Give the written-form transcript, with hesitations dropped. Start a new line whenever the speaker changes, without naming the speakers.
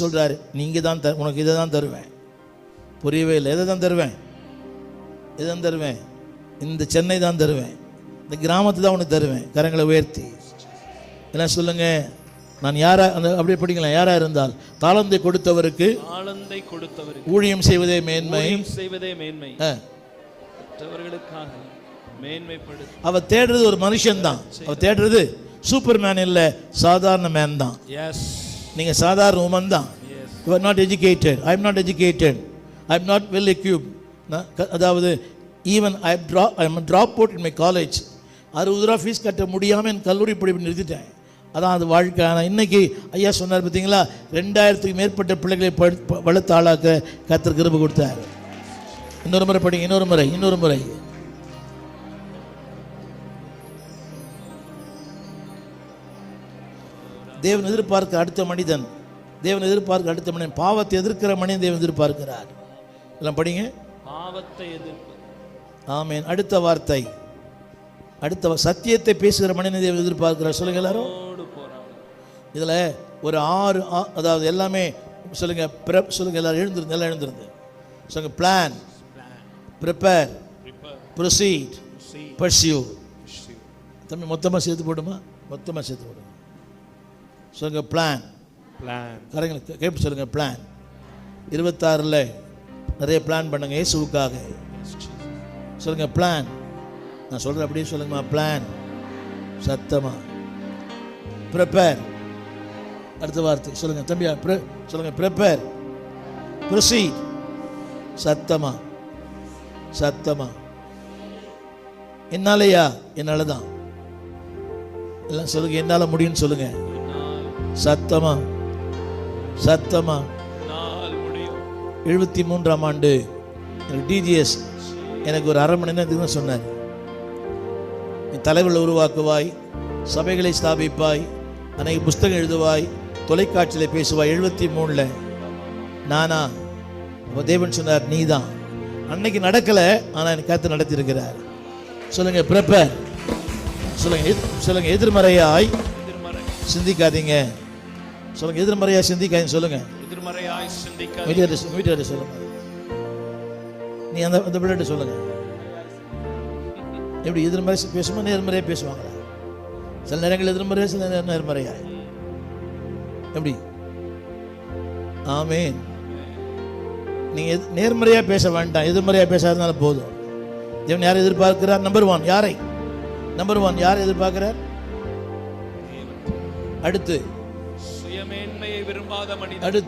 சொல்றாரு, நீங்க தான் உனக்கு இதை தான் தருவேன். புரியவே இல்லை. எதை தான் தருவேன்? எதை தான் தருவேன்? இந்த சென்னை தான் தருவேன், இந்த கிராமத்தை தான் உனக்கு தருவேன். கரங்களை உயர்த்தி எல்லாம் சொல்லுங்க. நான் யாரா அந்த அப்படியே படிக்கலாம். யாரா இருந்தால் தாளந்தை கொடுத்தவருக்கு ஊழியம் செய்வதே மேன்மை, அவ தேடுறது ஒரு மனுஷன் தான். அவ தேடுறது சூப்பர் மேன் இல்ல, சாதாரண மேன் தான். நீங்க சாதாரண உமன் தான். You are not educated. I am not educated. I am not well equipped. அதாவது even I am a dropout in my college. 60 ரூபா ஃபீஸ் கட்ட முடியாமல் என் கல்லூரி படிப்பு நிறுத்திட்டேன். அதான் அது வாழ்க்கை. ஆனால் இன்னைக்கு ஐயா சொன்னார் பார்த்தீங்களா, 2000க்கு மேற்பட்ட பிள்ளைகளை வளர்த்து ஆளாக்க கர்த்தர் கிருபை கொடுத்தார். இன்னொரு முறை படிங்க, இன்னொரு முறை. தேவன் எதிர்பார்க்க அடுத்த மனிதன், பாவத்தை எதிர்க்கிற மனிதன் தேவன் எதிர்பார்க்கிறார். எல்லாம் படிங்க. பாவத்தை எதிர்ப்பு. ஆமென். அடுத்த வார்த்தை, சத்தியத்தை பேசுகிற மனிதனை தேவன் எதிர்பார்க்கிறார். சொல்லுங்க எல்லாரும். இதுல ஒரு 6 அதாவது எல்லாமே சொல்லுங்க. சொல்லுங்க எல்லாரும். எழுந்திருந்து சொல்லுங்க. Plan, prepare, proceed, pursue. தம்பி மொத்தமாக சேர்த்து போடுமா? சொல்லுங்க. பிளான். கரெக்ட் கேட்டு சொல்லுங்க. பிளான். 26ல் நிறைய பிளான் பண்ணுங்க இயேசுவுக்காக. சொல்லுங்க பிளான். நான் சொல்றேன் அப்படியே சொல்லுங்கம்மா. பிளான் சத்தமா. ப்ரிப்பேர். அடுத்த வார்த்தை சொல்லுங்க தம்பியா. சொல்லுங்க. Prepare, proceed. சத்தமா. என்னாலயா? என்னால தான். எல்லாம் சொல்லுங்க. என்னால முடியும்னு சொல்லுங்க. சத்தமா. 73ஆம் ஆண்டு டிஜிஎஸ் எனக்கு ஒரு 1/2 மணி நேரத்துக்கு தான் சொன்னார். நீ தலைவர்களை உருவாக்குவாய், சபைகளை ஸ்தாபிப்பாய், அநேக புஸ்தகம் எழுதுவாய், தொலைக்காட்சியில் பேசுவாய். 73ல் நானா? தேவன் சொன்னார் நீ தான். அன்னைக்கு நடக்கல, ஆனால் எனக்கு கர்த்தர் நடத்தியிருக்கிறார். சொல்லுங்க. ப்ரிப்பேர். சொல்லுங்க. எதிர்மறையாய் சிந்திக்காதீங்க. சொல்லுங்க. எதிர்மறையாய் சிந்திக்காதீங்க. சொல்லுங்க. சொல்லுங்க. நீ அந்த பிள்ளைகிட்ட சொல்லுங்க. எப்படி எதிர்மறை பேசுமா, நேர்மறையா பேசுவாங்களா? சில நேரங்கள் எதிர்மறையா, சில நேரம் நேர்மறையா. எப்படி? ஆமென். நீங்க நேர்மறையா பேச வேண்டாம், எதிர்மறையா பேசாதனால போதும். தேவன் யாரை எதிர்பார்க்கிறார்? நம்பர் 1 யாரை எதிர்பார்க்கிறார்? அடுத்து சுயமேன்மையை விரும்பாத மனிதன். அடுத்து